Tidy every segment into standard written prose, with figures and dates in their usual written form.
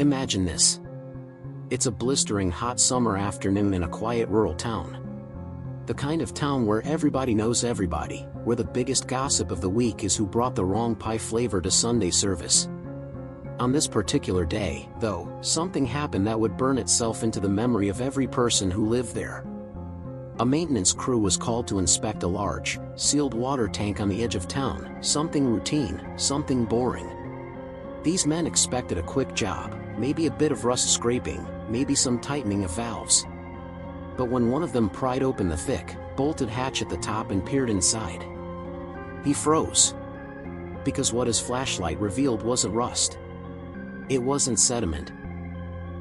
Imagine this. It's a blistering hot summer afternoon in a quiet rural town. The kind of town where everybody knows everybody, where the biggest gossip of the week is who brought the wrong pie flavor to Sunday service. On this particular day, though, something happened that would burn itself into the memory of every person who lived there. A maintenance crew was called to inspect a large, sealed water tank on the edge of town, something routine, something boring. These men expected a quick job, maybe a bit of rust scraping, maybe some tightening of valves. But when one of them pried open the thick, bolted hatch at the top and peered inside, he froze. Because what his flashlight revealed wasn't rust. It wasn't sediment.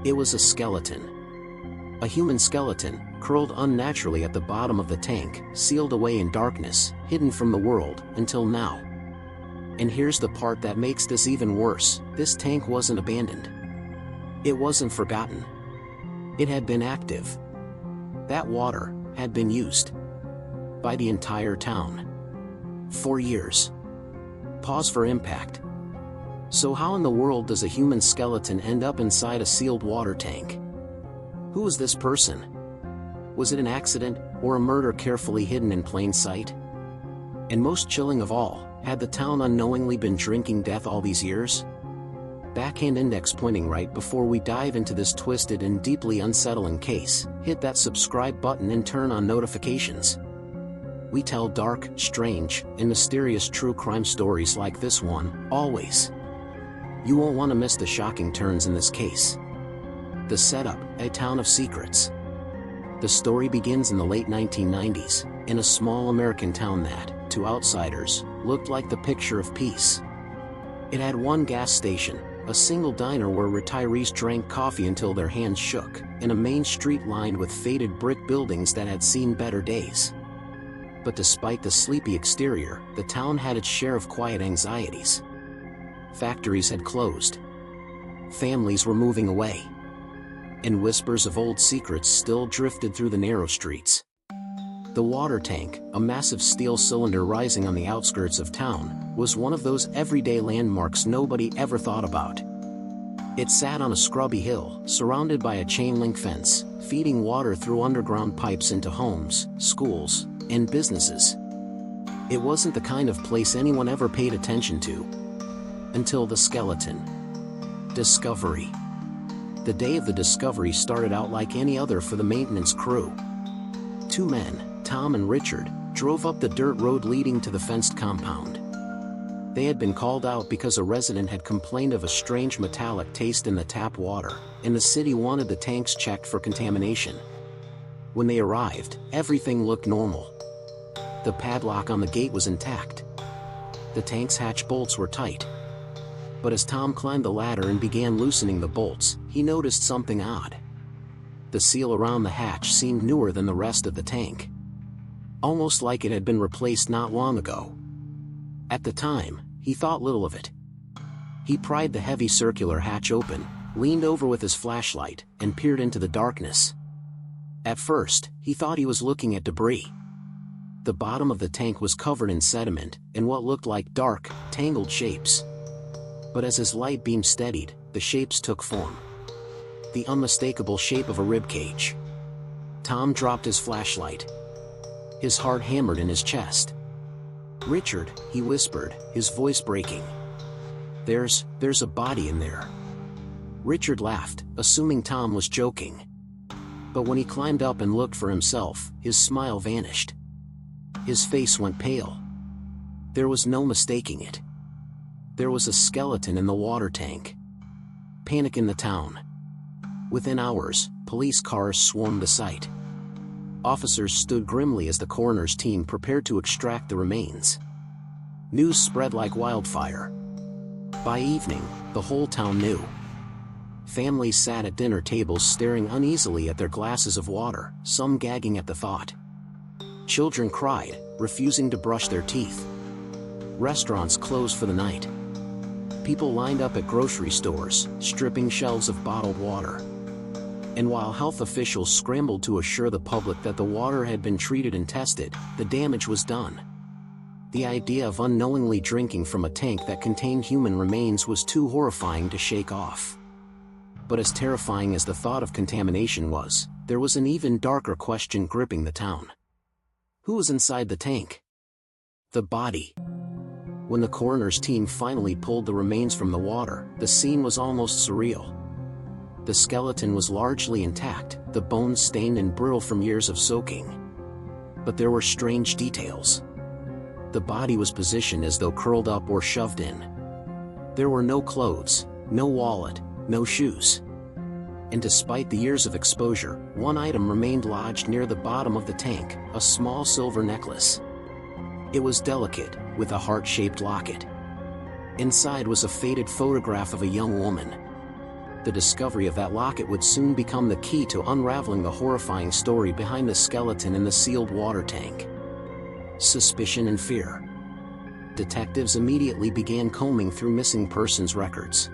It was a skeleton. A human skeleton, curled unnaturally at the bottom of the tank, sealed away in darkness, hidden from the world, until now. And here's the part that makes this even worse: this tank wasn't abandoned. It wasn't forgotten. It had been active. That water had been used by the entire town. For years. Pause for impact. So how in the world does a human skeleton end up inside a sealed water tank? Who was this person? Was it an accident, or a murder carefully hidden in plain sight? And most chilling of all, had the town unknowingly been drinking death all these years? Backhand index pointing. Right before we dive into this twisted and deeply unsettling case, hit that subscribe button and turn on notifications. We tell dark, strange, and mysterious true crime stories like this one, always. You won't want to miss the shocking turns in this case. The setup: a town of secrets. The story begins in the late 1990s, in a small American town that, to outsiders, looked like the picture of peace. It had one gas station, a single diner where retirees drank coffee until their hands shook, and a main street lined with faded brick buildings that had seen better days. But despite the sleepy exterior, the town had its share of quiet anxieties. Factories had closed. Families were moving away. And whispers of old secrets still drifted through the narrow streets. The water tank, a massive steel cylinder rising on the outskirts of town, was one of those everyday landmarks nobody ever thought about. It sat on a scrubby hill, surrounded by a chain-link fence, feeding water through underground pipes into homes, schools, and businesses. It wasn't the kind of place anyone ever paid attention to. Until the skeleton. Discovery. The day of the discovery started out like any other for the maintenance crew. Two men, Tom and Richard, drove up the dirt road leading to the fenced compound. They had been called out because a resident had complained of a strange metallic taste in the tap water, and the city wanted the tanks checked for contamination. When they arrived, everything looked normal. The padlock on the gate was intact. The tank's hatch bolts were tight. But as Tom climbed the ladder and began loosening the bolts, he noticed something odd. The seal around the hatch seemed newer than the rest of the tank. Almost like it had been replaced not long ago. At the time, he thought little of it. He pried the heavy circular hatch open, leaned over with his flashlight, and peered into the darkness. At first, he thought he was looking at debris. The bottom of the tank was covered in sediment, and what looked like dark, tangled shapes. But as his light beam steadied, the shapes took form. The unmistakable shape of a ribcage. Tom dropped his flashlight. His heart hammered in his chest. "Richard," he whispered, his voice breaking. There's a body in there." Richard laughed, assuming Tom was joking. But when he climbed up and looked for himself, his smile vanished. His face went pale. There was no mistaking it. There was a skeleton in the water tank. Panic in the town. Within hours, police cars swarmed the site. Officers stood grimly as the coroner's team prepared to extract the remains. News spread like wildfire. By evening, the whole town knew. Families sat at dinner tables staring uneasily at their glasses of water, some gagging at the thought. Children cried, refusing to brush their teeth. Restaurants closed for the night. People lined up at grocery stores, stripping shelves of bottled water. And while health officials scrambled to assure the public that the water had been treated and tested, the damage was done. The idea of unknowingly drinking from a tank that contained human remains was too horrifying to shake off. But as terrifying as the thought of contamination was, there was an even darker question gripping the town. Who was inside the tank? The body. When the coroner's team finally pulled the remains from the water, the scene was almost surreal. The skeleton was largely intact, the bones stained and brittle from years of soaking. But there were strange details. The body was positioned as though curled up or shoved in. There were no clothes, no wallet, no shoes. And despite the years of exposure, one item remained lodged near the bottom of the tank, a small silver necklace. It was delicate, with a heart-shaped locket. Inside was a faded photograph of a young woman. The discovery of that locket would soon become the key to unraveling the horrifying story behind the skeleton in the sealed water tank. Suspicion and fear. Detectives immediately began combing through missing persons records.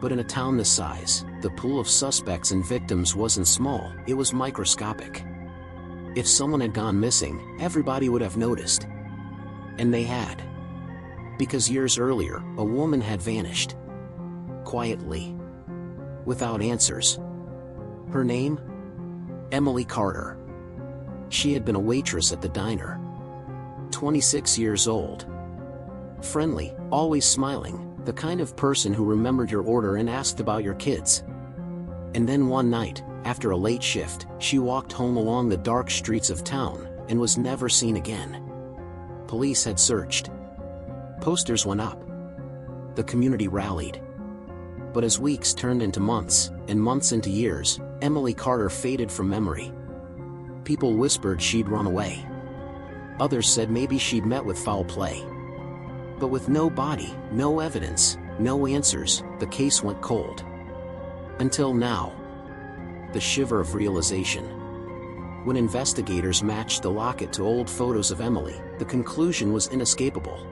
But in a town this size, the pool of suspects and victims wasn't small, it was microscopic. If someone had gone missing, everybody would have noticed. And they had. Because years earlier, a woman had vanished. Quietly. Without answers. Her name? Emily Carter. She had been a waitress at the diner. 26 years old. Friendly, always smiling, the kind of person who remembered your order and asked about your kids. And then one night, after a late shift, she walked home along the dark streets of town, and was never seen again. Police had searched. Posters went up. The community rallied. But as weeks turned into months, and months into years, Emily Carter faded from memory. People whispered she'd run away. Others said maybe she'd met with foul play. But with no body, no evidence, no answers, the case went cold. Until now. The shiver of realization. When investigators matched the locket to old photos of Emily, the conclusion was inescapable.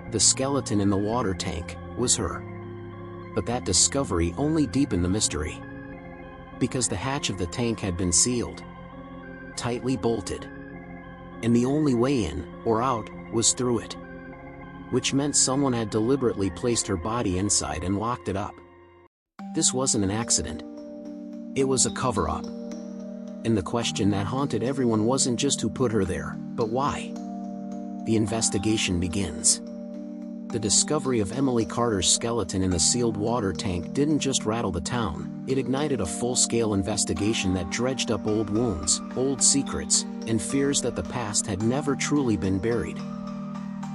The skeleton in the water tank was her. But that discovery only deepened the mystery. Because the hatch of the tank had been sealed. Tightly bolted. And the only way in, or out, was through it. Which meant someone had deliberately placed her body inside and locked it up. This wasn't an accident. It was a cover-up. And the question that haunted everyone wasn't just who put her there, but why. The investigation begins. The discovery of Emily Carter's skeleton in the sealed water tank didn't just rattle the town, it ignited a full-scale investigation that dredged up old wounds, old secrets, and fears that the past had never truly been buried.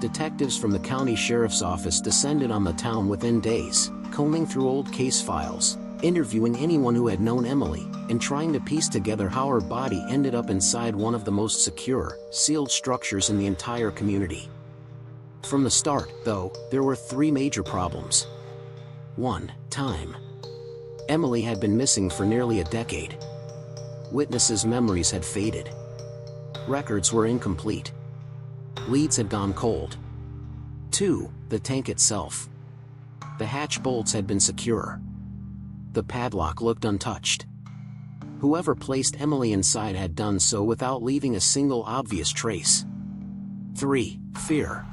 Detectives from the county sheriff's office descended on the town within days, combing through old case files, interviewing anyone who had known Emily, and trying to piece together how her body ended up inside one of the most secure, sealed structures in the entire community. From the start, though, there were three major problems. 1. Time. Emily had been missing for nearly a decade. Witnesses' memories had faded. Records were incomplete. Leads had gone cold. 2. The tank itself. The hatch bolts had been secure. The padlock looked untouched. Whoever placed Emily inside had done so without leaving a single obvious trace. 3. Fear.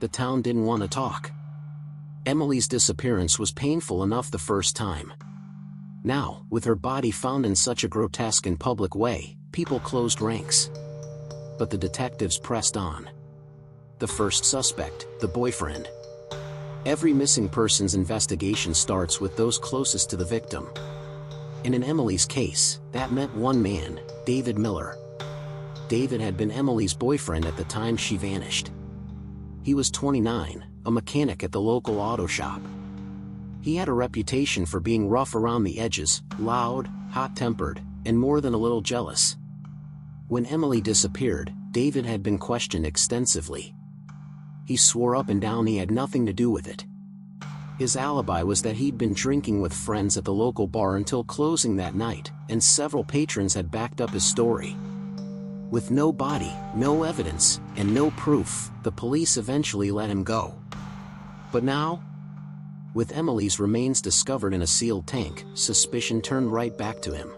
The town didn't want to talk. Emily's disappearance was painful enough the first time. Now, with her body found in such a grotesque and public way, people closed ranks. But the detectives pressed on. The first suspect, the boyfriend. Every missing persons investigation starts with those closest to the victim. And in Emily's case, that meant one man, David Miller. David had been Emily's boyfriend at the time she vanished. He was 29, a mechanic at the local auto shop. He had a reputation for being rough around the edges, loud, hot-tempered, and more than a little jealous. When Emily disappeared, David had been questioned extensively. He swore up and down he had nothing to do with it. His alibi was that he'd been drinking with friends at the local bar until closing that night, and several patrons had backed up his story. With no body, no evidence, and no proof, the police eventually let him go. But now, with Emily's remains discovered in a sealed tank, suspicion turned right back to him.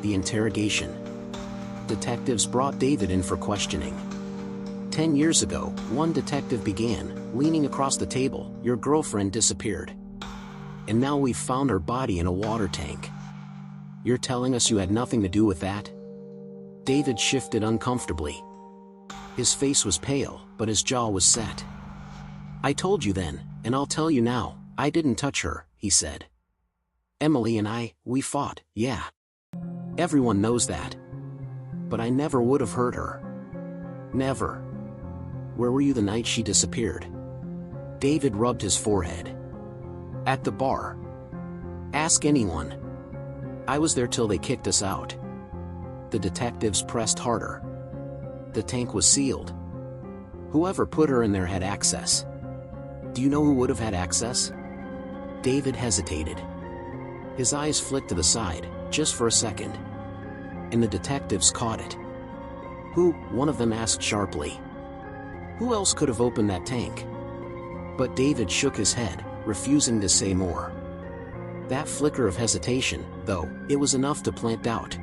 The interrogation. Detectives brought David in for questioning. 10 years ago, one detective began, leaning across the table, "Your girlfriend disappeared." And now we've found her body in a water tank. You're telling us you had nothing to do with that? David shifted uncomfortably. His face was pale, but his jaw was set. I told you then, and I'll tell you now, I didn't touch her, he said. Emily and we fought, yeah. Everyone knows that. But I never would have hurt her. Never. Where were you the night she disappeared? David rubbed his forehead. At the bar. Ask anyone. I was there till they kicked us out. The detectives pressed harder. The tank was sealed. Whoever put her in there had access. Do you know who would have had access? David hesitated. His eyes flicked to the side, just for a second. And the detectives caught it. Who? One of them asked sharply. Who else could have opened that tank? But David shook his head, refusing to say more. That flicker of hesitation, though, it was enough to plant doubt.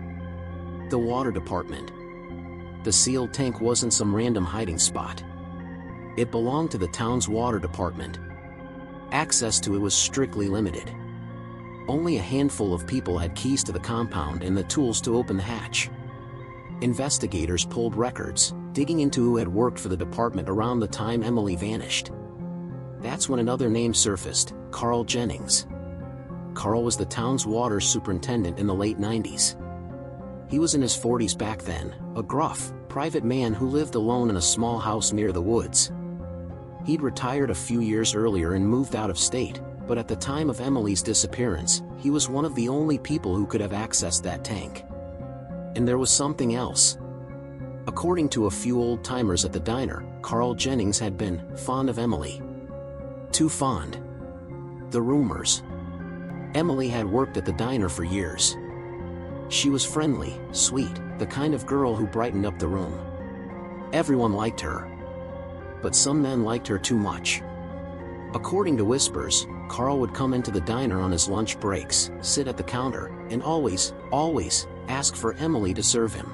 The water department. The sealed tank wasn't some random hiding spot. It belonged to the town's water department. Access to it was strictly limited. Only a handful of people had keys to the compound and the tools to open the hatch. Investigators pulled records, digging into who had worked for the department around the time Emily vanished. That's when another name surfaced, Carl Jennings. Carl was the town's water superintendent in the late 90s. He was in his 40s back then, a gruff, private man who lived alone in a small house near the woods. He'd retired a few years earlier and moved out of state, but at the time of Emily's disappearance, he was one of the only people who could have accessed that tank. And there was something else. According to a few old-timers at the diner, Carl Jennings had been fond of Emily. Too fond. The rumors. Emily had worked at the diner for years. She was friendly, sweet, the kind of girl who brightened up the room. Everyone liked her. But some men liked her too much. According to whispers, Carl would come into the diner on his lunch breaks, sit at the counter, and always ask for Emily to serve him.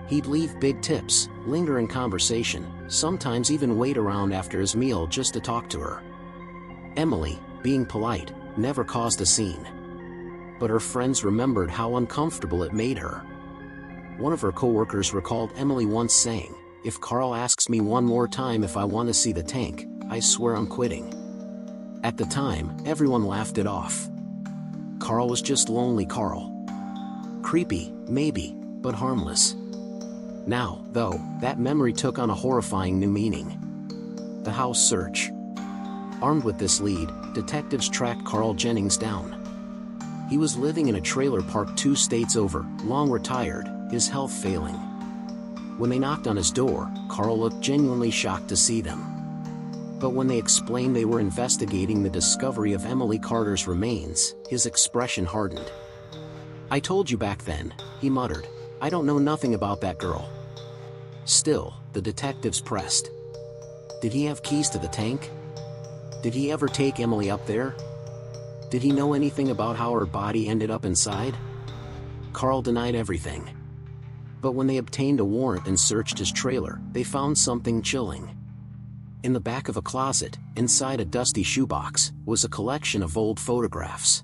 He'd leave big tips, linger in conversation, sometimes even wait around after his meal just to talk to her. Emily, being polite, never caused a scene. But her friends remembered how uncomfortable it made her. One of her coworkers recalled Emily once saying, "If Carl asks me one more time if I want to see the tank, I swear I'm quitting." At the time, everyone laughed it off. Carl was just lonely Carl. Creepy, maybe, but harmless. Now, though, that memory took on a horrifying new meaning. The house search. Armed with this lead, detectives tracked Carl Jennings down. He was living in a trailer park 2 states over, long retired, his health failing. When they knocked on his door, Carl looked genuinely shocked to see them. But when they explained they were investigating the discovery of Emily Carter's remains, his expression hardened. "I told you back then," he muttered. "I don't know nothing about that girl." Still, the detectives pressed. Did he have keys to the tank? Did he ever take Emily up there? Did he know anything about how her body ended up inside? Carl denied everything. But when they obtained a warrant and searched his trailer, they found something chilling. In the back of a closet, inside a dusty shoebox, was a collection of old photographs.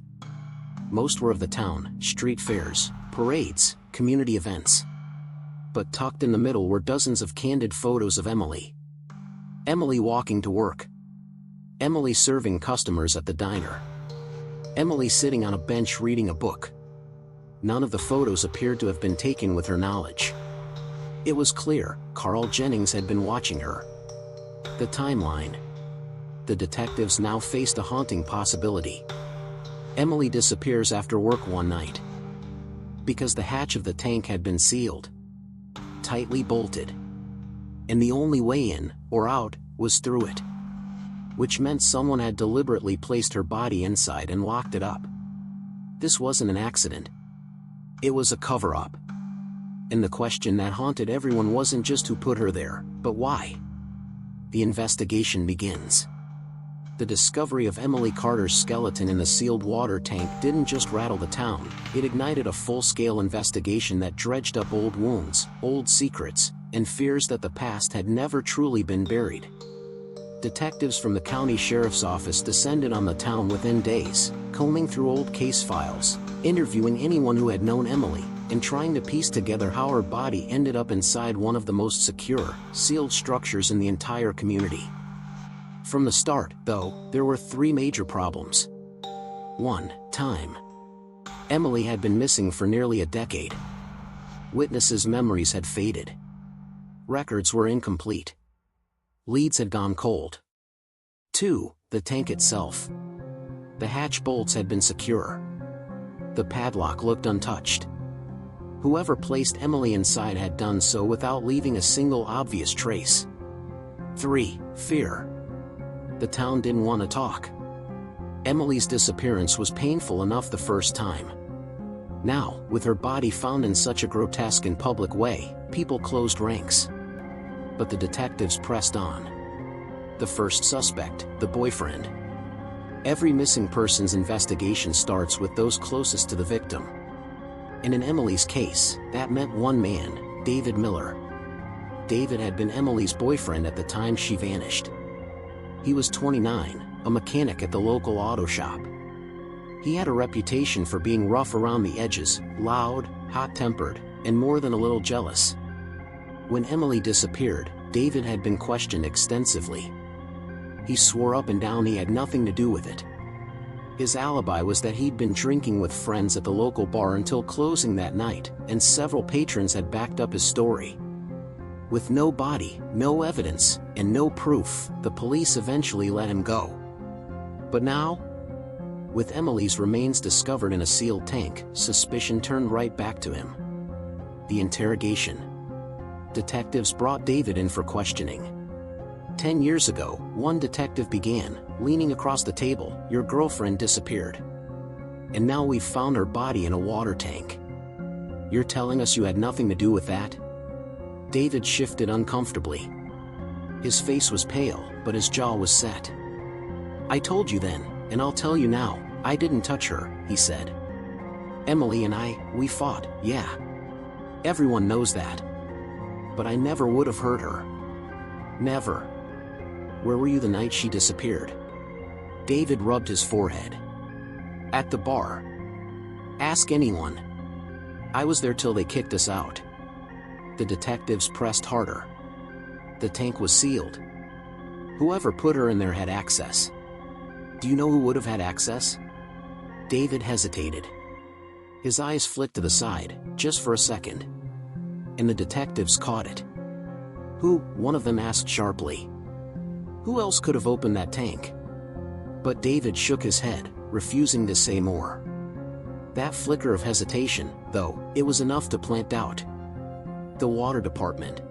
Most were of the town, street fairs, parades, community events. But tucked in the middle were dozens of candid photos of Emily. Emily walking to work. Emily serving customers at the diner. Emily sitting on a bench reading a book. None of the photos appeared to have been taken with her knowledge. It was clear, Carl Jennings had been watching her. The timeline. The detectives now faced a haunting possibility. Emily disappears after work one night. Because the hatch of the tank had been sealed. Tightly bolted. And the only way in, or out, was through it. Which meant someone had deliberately placed her body inside and locked it up. This wasn't an accident. It was a cover-up. And the question that haunted everyone wasn't just who put her there, but why. The investigation begins. The discovery of Emily Carter's skeleton in the sealed water tank didn't just rattle the town, it ignited a full-scale investigation that dredged up old wounds, old secrets, and fears that the past had never truly been buried. Detectives from the county sheriff's office descended on the town within days, combing through old case files, interviewing anyone who had known Emily, and trying to piece together how her body ended up inside one of the most secure, sealed structures in the entire community. From the start, though, there were three major problems. 1. Time. Emily had been missing for nearly a decade. Witnesses' memories had faded. Records were incomplete. Leads had gone cold. 2. The tank itself. The hatch bolts had been secure. The padlock looked untouched. Whoever placed Emily inside had done so without leaving a single obvious trace. 3. Fear. The town didn't want to talk. Emily's disappearance was painful enough the first time. Now, with her body found in such a grotesque and public way, people closed ranks. But the detectives pressed on. The first suspect, the boyfriend. Every missing persons investigation starts with those closest to the victim. And in Emily's case, that meant one man, David Miller. David had been Emily's boyfriend at the time she vanished. He was 29, a mechanic at the local auto shop. He had a reputation for being rough around the edges, loud, hot-tempered, and more than a little jealous. When Emily disappeared, David had been questioned extensively. He swore up and down he had nothing to do with it. His alibi was that he'd been drinking with friends at the local bar until closing that night, and several patrons had backed up his story. With no body, no evidence, and no proof, the police eventually let him go. But now, with Emily's remains discovered in a sealed tank, suspicion turned right back to him. The interrogation. Detectives brought David in for questioning. 10 years ago, one detective began, leaning across the table, "Your girlfriend disappeared. And now we've found her body in a water tank. You're telling us you had nothing to do with that?" David shifted uncomfortably. His face was pale, but his jaw was set. "I told you then, and I'll tell you now, I didn't touch her," he said. "Emily and we fought, yeah. Everyone knows that. But I never would have hurt her. Never. Where were you the night she disappeared?" David rubbed his forehead. "At the bar. Ask anyone. I was there till they kicked us out." The detectives pressed harder. "The tank was sealed. Whoever put her in there had access. Do you know who would have had access?" David hesitated. His eyes flicked to the side, just for a second. And the detectives caught it. "Who?" one of them asked sharply. "Who else could have opened that tank?" But David shook his head, refusing to say more. That flicker of hesitation, though, it was enough to plant doubt. The water department.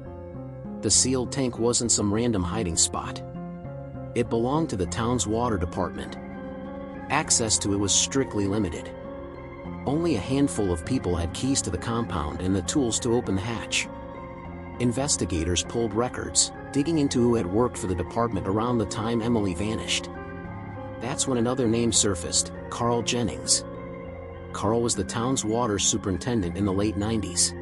The sealed tank wasn't some random hiding spot. It belonged to the town's water department. Access to it was strictly limited. Only a handful of people had keys to the compound and the tools to open the hatch. Investigators pulled records, digging into who had worked for the department around the time Emily vanished. That's when another name surfaced, Carl Jennings. Carl was the town's water superintendent in the late 90s.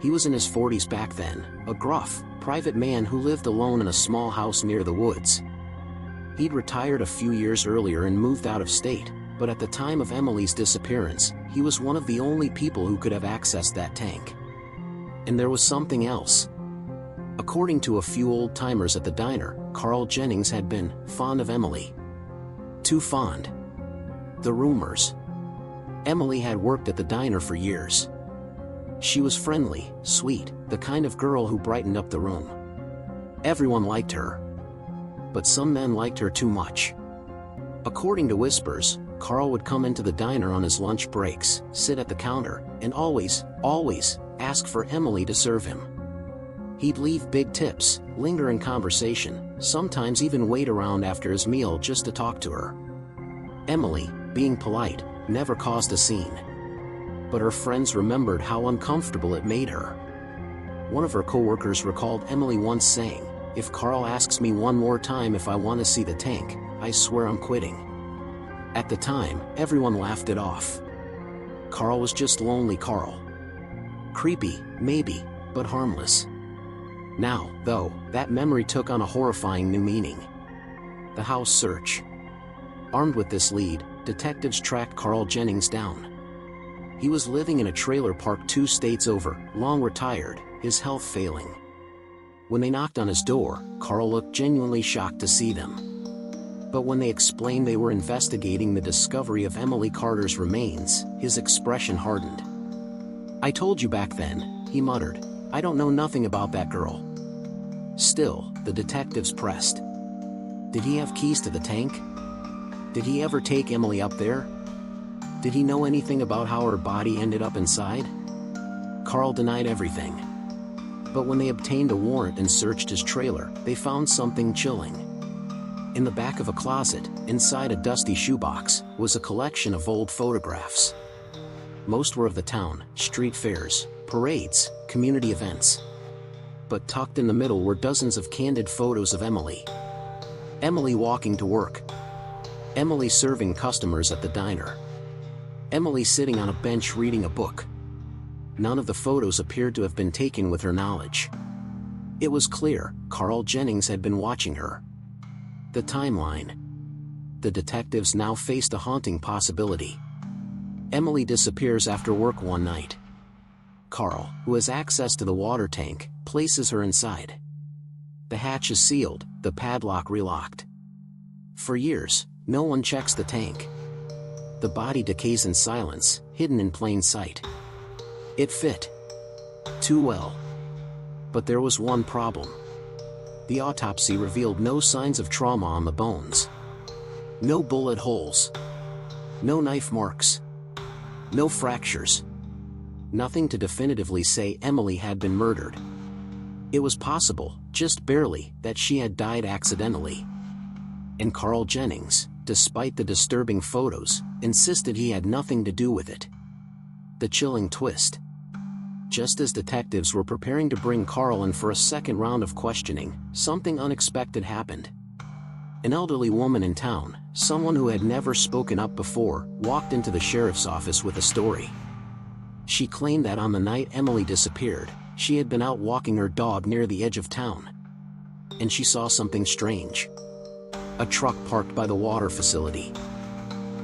He was in his 40s back then, a gruff, private man who lived alone in a small house near the woods. He'd retired a few years earlier and moved out of state, but at the time of Emily's disappearance, he was one of the only people who could have accessed that tank. And there was something else. According to a few old-timers at the diner, Carl Jennings had been fond of Emily. Too fond. The rumors. Emily had worked at the diner for years. She was friendly, sweet, the kind of girl who brightened up the room. Everyone liked her. But some men liked her too much. According to whispers, Carl would come into the diner on his lunch breaks, sit at the counter, and always ask for Emily to serve him. He'd leave big tips, linger in conversation, sometimes even wait around after his meal just to talk to her. Emily, being polite, never caused a scene. But her friends remembered how uncomfortable it made her. One of her coworkers recalled Emily once saying, "If Carl asks me one more time if I want to see the tank, I swear I'm quitting." At the time, everyone laughed it off. Carl was just lonely Carl. Creepy, maybe, but harmless. Now, though, that memory took on a horrifying new meaning. The house search. Armed with this lead, detectives tracked Carl Jennings down. He was living in a trailer park 2 states over, long retired, his health failing. When they knocked on his door, Carl looked genuinely shocked to see them. But when they explained they were investigating the discovery of Emily Carter's remains, his expression hardened. "I told you back then," he muttered. "I don't know nothing about that girl." Still, the detectives pressed. Did he have keys to the tank? Did he ever take Emily up there? Did he know anything about how her body ended up inside? Carl denied everything. But when they obtained a warrant and searched his trailer, they found something chilling. In the back of a closet, inside a dusty shoebox, was a collection of old photographs. Most were of the town, street fairs, parades, community events. But tucked in the middle were dozens of candid photos of Emily. Emily walking to work. Emily serving customers at the diner. Emily sitting on a bench reading a book. None of the photos appeared to have been taken with her knowledge. It was clear, Carl Jennings had been watching her. The timeline. The detectives now faced a haunting possibility. Emily disappears after work one night. Carl, who has access to the water tank, places her inside. The hatch is sealed, the padlock relocked. For years, no one checks the tank. The body decays in silence, hidden in plain sight. It fit too well. But there was one problem. The autopsy revealed no signs of trauma on the bones. No bullet holes. No knife marks. No fractures. Nothing to definitively say Emily had been murdered. It was possible, just barely, that she had died accidentally. And Carl Jennings, despite the disturbing photos, insisted he had nothing to do with it. The chilling twist. Just as detectives were preparing to bring Carl in for a second round of questioning, something unexpected happened. An elderly woman in town, someone who had never spoken up before, walked into the sheriff's office with a story. She claimed that on the night Emily disappeared, she had been out walking her dog near the edge of town. And she saw something strange. A truck parked by the water facility.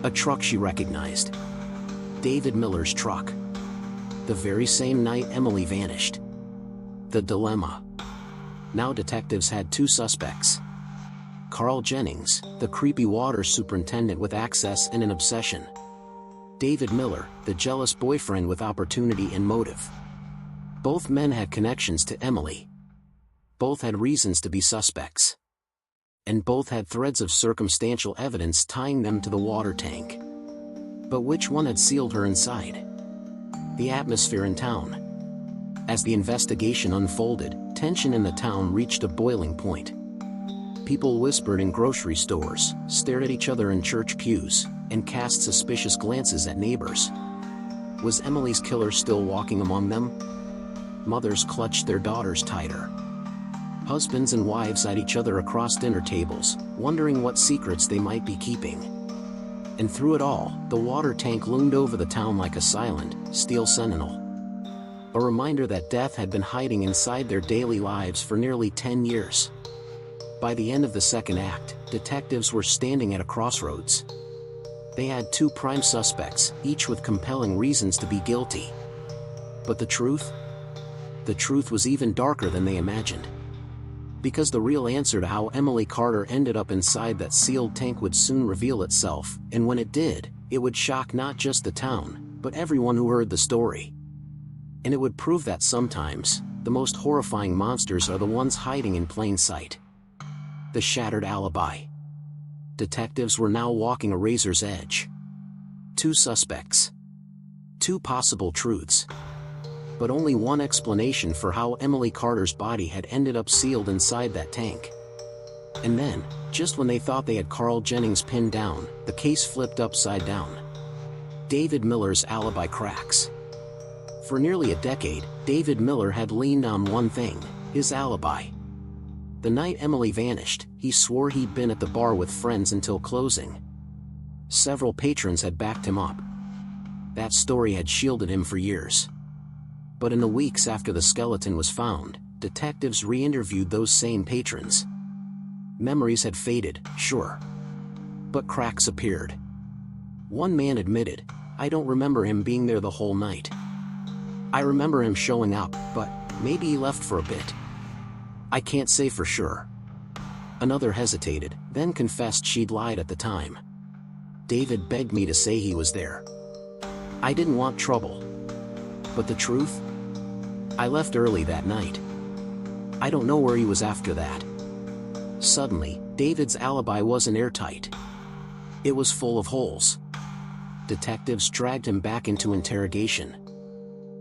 A truck she recognized. David Miller's truck. The very same night Emily vanished. The dilemma. Now detectives had 2 suspects. Carl Jennings, the creepy water superintendent with access and an obsession. David Miller, the jealous boyfriend with opportunity and motive. Both men had connections to Emily. Both had reasons to be suspects. And both had threads of circumstantial evidence tying them to the water tank. But which one had sealed her inside? The atmosphere in town. As the investigation unfolded, tension in the town reached a boiling point. People whispered in grocery stores, stared at each other in church pews, and cast suspicious glances at neighbors. Was Emily's killer still walking among them? Mothers clutched their daughters tighter. Husbands and wives eyed each other across dinner tables, wondering what secrets they might be keeping. And through it all, the water tank loomed over the town like a silent, steel sentinel. A reminder that death had been hiding inside their daily lives for nearly 10 years. By the end of the second act, detectives were standing at a crossroads. They had 2 prime suspects, each with compelling reasons to be guilty. But the truth? The truth was even darker than they imagined. Because the real answer to how Emily Carter ended up inside that sealed tank would soon reveal itself, and when it did, it would shock not just the town, but everyone who heard the story. And it would prove that sometimes, the most horrifying monsters are the ones hiding in plain sight. The shattered alibi. Detectives were now walking a razor's edge. 2 suspects. 2 possible truths. But only one explanation for how Emily Carter's body had ended up sealed inside that tank. And then, just when they thought they had Carl Jennings pinned down, the case flipped upside down. David Miller's alibi cracks. For nearly a decade, David Miller had leaned on one thing, his alibi. The night Emily vanished, he swore he'd been at the bar with friends until closing. Several patrons had backed him up. That story had shielded him for years. But in the weeks after the skeleton was found, detectives re-interviewed those same patrons. Memories had faded, sure. But cracks appeared. One man admitted, "I don't remember him being there the whole night. I remember him showing up, but maybe he left for a bit. I can't say for sure." Another hesitated, then confessed she'd lied at the time. "David begged me to say he was there. I didn't want trouble. But the truth? I left early that night. I don't know where he was after that." Suddenly, David's alibi wasn't airtight. It was full of holes. Detectives dragged him back into interrogation.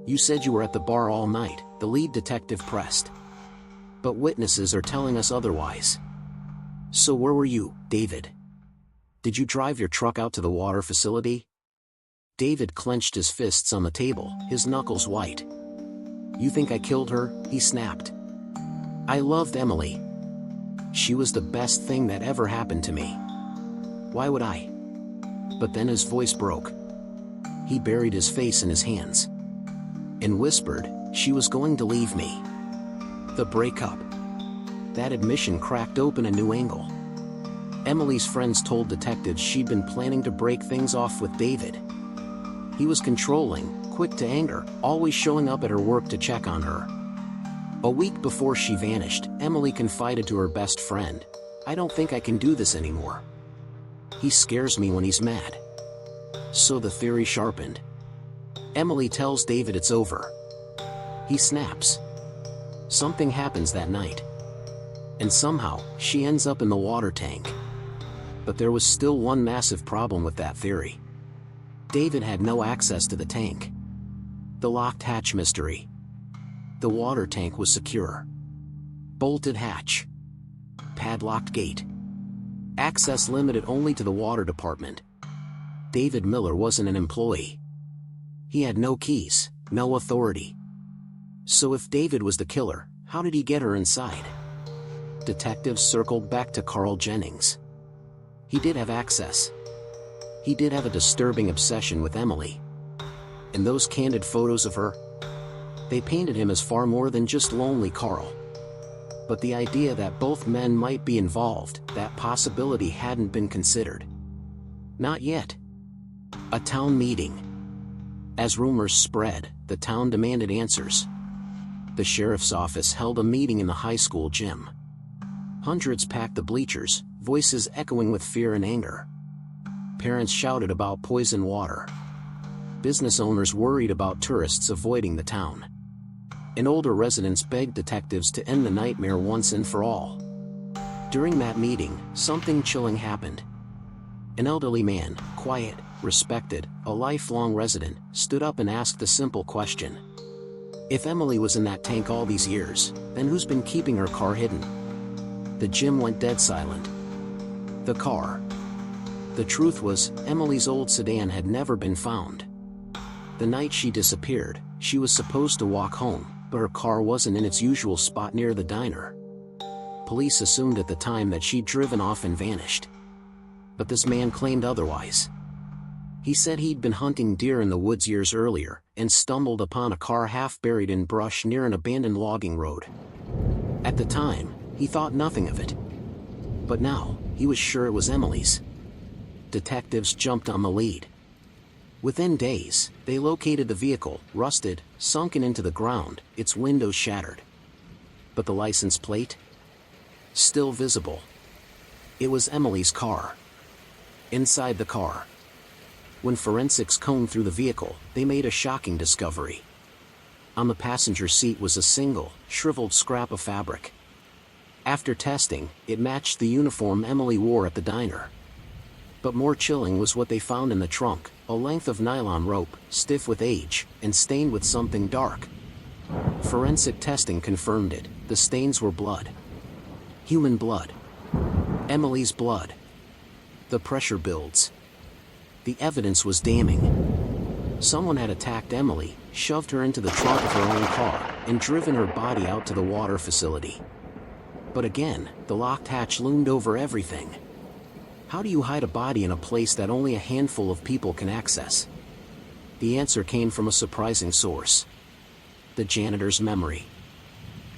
"You said you were at the bar all night," the lead detective pressed. "But witnesses are telling us otherwise." "So where were you, David? Did you drive your truck out to the water facility?" David clenched his fists on the table, his knuckles white. "You think I killed her?" he snapped. "I loved Emily. She was the best thing that ever happened to me. Why would I?" But then his voice broke. He buried his face in his hands and whispered, "She was going to leave me." The breakup. That admission cracked open a new angle. Emily's friends told detectives she'd been planning to break things off with David. He was controlling, quick to anger, always showing up at her work to check on her. A week before she vanished, Emily confided to her best friend, "I don't think I can do this anymore. He scares me when he's mad." So the theory sharpened. Emily tells David it's over. He snaps. Something happens that night. And somehow, she ends up in the water tank. But there was still one massive problem with that theory. David had no access to the tank. The locked hatch mystery. The water tank was secure. Bolted hatch. Padlocked gate. Access limited only to the water department. David Miller wasn't an employee. He had no keys, no authority. So if David was the killer, how did he get her inside? Detectives circled back to Carl Jennings. He did have access. He did have a disturbing obsession with Emily. And those candid photos of her? They painted him as far more than just lonely Carl. But the idea that both men might be involved, that possibility hadn't been considered. Not yet. A town meeting. As rumors spread, the town demanded answers. The sheriff's office held a meeting in the high school gym. Hundreds packed the bleachers, voices echoing with fear and anger. Parents shouted about poison water. Business owners worried about tourists avoiding the town. And older residents begged detectives to end the nightmare once and for all. During that meeting, something chilling happened. An elderly man, quiet, respected, a lifelong resident, stood up and asked a simple question. If Emily was in that tank all these years, then who's been keeping her car hidden? The gym went dead silent. The car. The truth was, Emily's old sedan had never been found. The night she disappeared, she was supposed to walk home, but her car wasn't in its usual spot near the diner. Police assumed at the time that she'd driven off and vanished. But this man claimed otherwise. He said he'd been hunting deer in the woods years earlier, and stumbled upon a car half buried in brush near an abandoned logging road. At the time, he thought nothing of it. But now, he was sure it was Emily's. Detectives jumped on the lead. Within days, they located the vehicle, rusted, sunken into the ground, its windows shattered. But the license plate? Still visible. It was Emily's car. Inside the car. When forensics combed through the vehicle, they made a shocking discovery. On the passenger seat was a single, shriveled scrap of fabric. After testing, it matched the uniform Emily wore at the diner. But more chilling was what they found in the trunk, a length of nylon rope, stiff with age, and stained with something dark. Forensic testing confirmed it. The stains were blood. Human blood. Emily's blood. The pressure builds. The evidence was damning. Someone had attacked Emily, shoved her into the trunk of her own car, and driven her body out to the water facility. But again, the locked hatch loomed over everything. How do you hide a body in a place that only a handful of people can access? The answer came from a surprising source. The janitor's memory.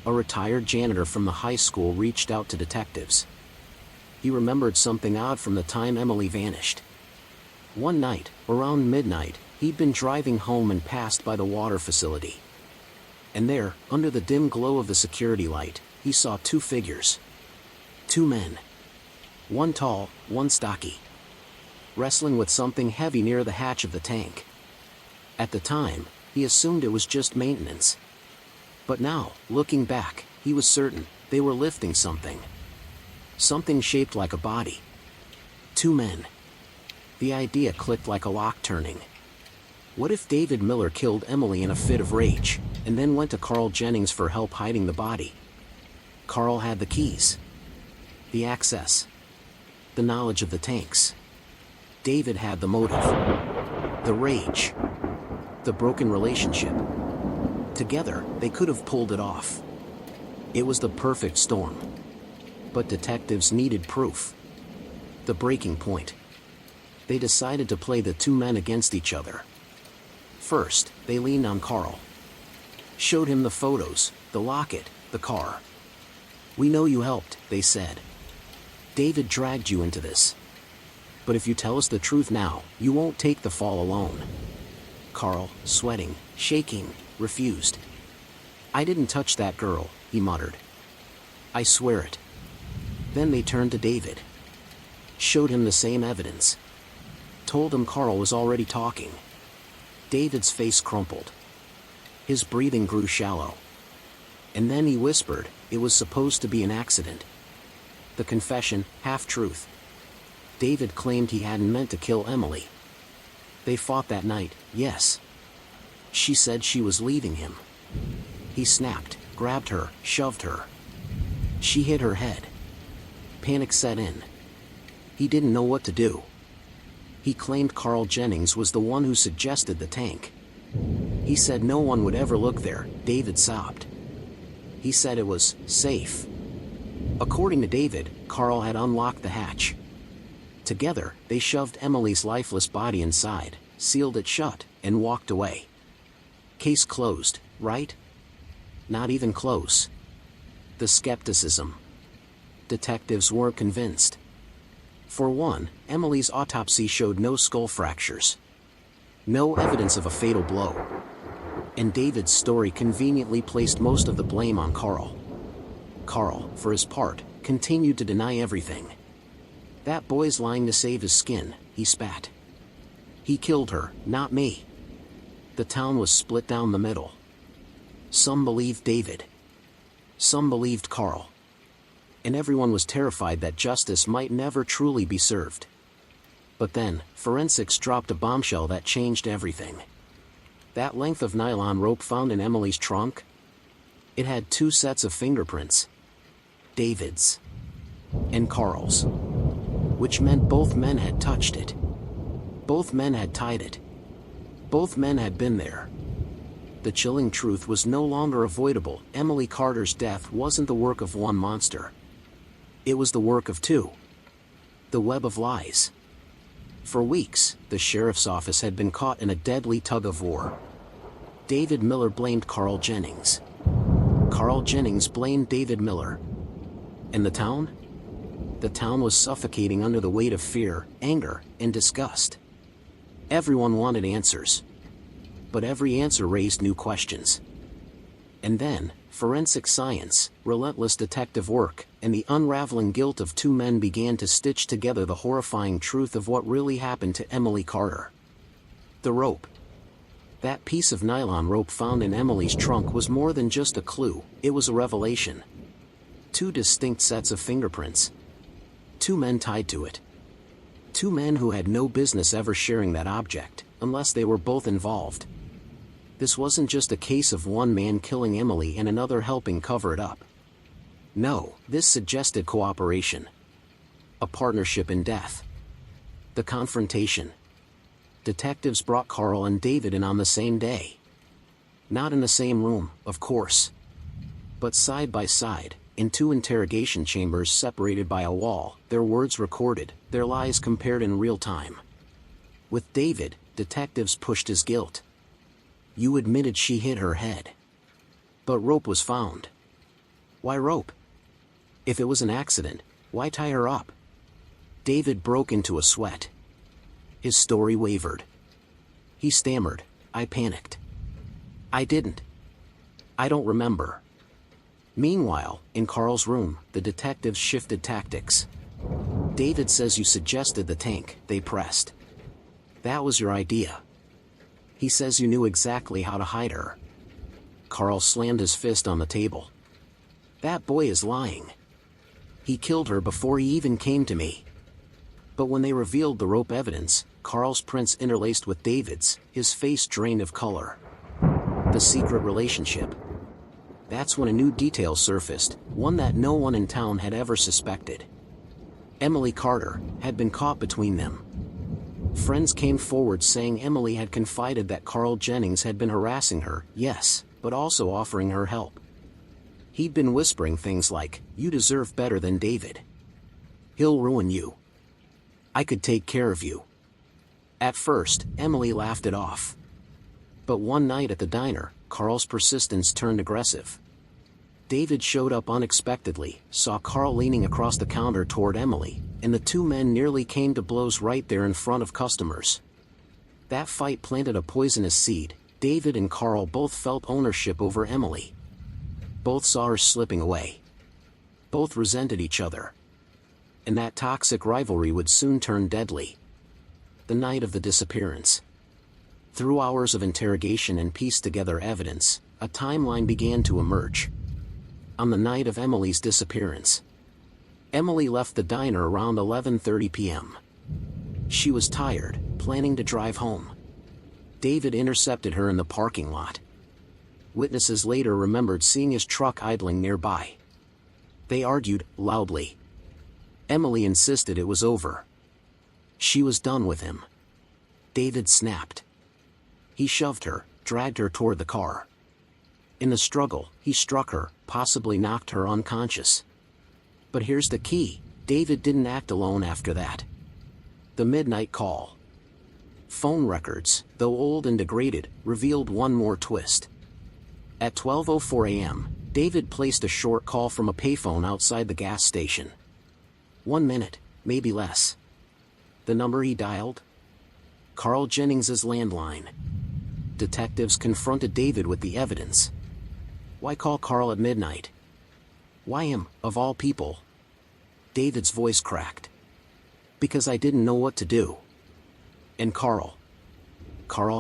A retired janitor from the high school reached out to detectives. he remembered something odd from the time Emily vanished. One night, around midnight, he'd been driving home and passed by the water facility. And there, under the dim glow of the security light, he saw two figures. Two men. One tall, one stocky. Wrestling with something heavy near the hatch of the tank. At the time, he assumed it was just maintenance. But now, looking back, he was certain they were lifting something. Something shaped like a body. Two men. The idea clicked like a lock turning. What if David Miller killed Emily in a fit of rage, and then went to Carl Jennings for help hiding the body? Carl had the keys. The access. The knowledge of the tanks. David had the motive. The rage. The broken relationship. Together, they could have pulled it off. It was the perfect storm. But detectives needed proof. The breaking point. They decided to play the two men against each other. First, they leaned on Carl. Showed him the photos, the locket, the car. "We know you helped," they said. "David dragged you into this. But if you tell us the truth now, you won't take the fall alone." Carl, sweating, shaking, refused. "I didn't touch that girl," he muttered. "I swear it." Then they turned to David. Showed him the same evidence. Told him Carl was already talking. David's face crumpled. His breathing grew shallow. And then he whispered, it was supposed to be an accident. The confession, half-truth. David claimed he hadn't meant to kill Emily. They fought that night, yes. She said she was leaving him. He snapped, grabbed her, shoved her. She hit her head. Panic set in. He didn't know what to do. He claimed Carl Jennings was the one who suggested the tank. He said no one would ever look there, David sobbed. He said it was safe. According to David, Carl had unlocked the hatch. Together, they shoved Emily's lifeless body inside, sealed it shut, and walked away. Case closed, right? Not even close. The skepticism. Detectives weren't convinced. For one, Emily's autopsy showed no skull fractures. No evidence of a fatal blow. And David's story conveniently placed most of the blame on Carl. Carl, for his part, continued to deny everything. "That boy's lying to save his skin," he spat. "He killed her, not me." The town was split down the middle. Some believed David. Some believed Carl. And everyone was terrified that justice might never truly be served. But then, forensics dropped a bombshell that changed everything. That length of nylon rope found in Emily's trunk? It had two sets of fingerprints. David's. And Carl's. Which meant both men had touched it. Both men had tied it. Both men had been there. The chilling truth was no longer avoidable. Emily Carter's death wasn't the work of one monster. It was the work of two. The web of lies. For weeks, the sheriff's office had been caught in a deadly tug-of-war. David Miller blamed Carl Jennings. Carl Jennings blamed David Miller. And the town? The town was suffocating under the weight of fear, anger, and disgust. Everyone wanted answers. But every answer raised new questions. And then, forensic science, relentless detective work, and the unraveling guilt of two men began to stitch together the horrifying truth of what really happened to Emily Carter. The rope. That piece of nylon rope found in Emily's trunk was more than just a clue, it was a revelation. Two distinct sets of fingerprints. Two men tied to it. Two men who had no business ever sharing that object, unless they were both involved. This wasn't just a case of one man killing Emily and another helping cover it up. No, this suggested cooperation. A partnership in death. The confrontation. Detectives brought Carl and David in on the same day. Not in the same room, of course. But side by side, in two interrogation chambers separated by a wall, their words recorded, their lies compared in real time. With David, detectives pushed his guilt. "You admitted she hit her head. But rope was found." "Why rope? If it was an accident, why tie her up?" David broke into a sweat. His story wavered. He stammered, "I panicked. I didn't. I don't remember." Meanwhile, in Carl's room, the detectives shifted tactics. "David says you suggested the tank," they pressed. "That was your idea. He says you knew exactly how to hide her." Carl slammed his fist on the table. "That boy is lying. He killed her before he even came to me." But when they revealed the rope evidence, Carl's prints interlaced with David's, his face drained of color. The secret relationship. That's when a new detail surfaced, one that no one in town had ever suspected. Emily Carter had been caught between them. Friends came forward saying Emily had confided that Carl Jennings had been harassing her, yes, but also offering her help. He'd been whispering things like, "You deserve better than David. He'll ruin you. I could take care of you." At first, Emily laughed it off. But one night at the diner, Carl's persistence turned aggressive. David showed up unexpectedly, saw Carl leaning across the counter toward Emily, and the two men nearly came to blows right there in front of customers. That fight planted a poisonous seed. David and Carl both felt ownership over Emily. Both saw her slipping away. Both resented each other. And that toxic rivalry would soon turn deadly. The night of the disappearance. Through hours of interrogation and pieced together evidence, a timeline began to emerge. On the night of Emily's disappearance, Emily left the diner around 11:30 p.m. She was tired, planning to drive home. David intercepted her in the parking lot. Witnesses later remembered seeing his truck idling nearby. They argued loudly. Emily insisted it was over. She was done with him. David snapped. He shoved her, dragged her toward the car. In the struggle, he struck her, possibly knocked her unconscious. But here's the key: David didn't act alone after that. The midnight call. Phone records, though old and degraded, revealed one more twist. At 12:04 a.m., David placed a short call from a payphone outside the gas station. 1 minute, maybe less. The number he dialed? Carl Jennings's landline. Detectives confronted David with the evidence. Why call Carl at midnight? Why him, of all people? David's voice cracked. Because I didn't know what to do. And Carl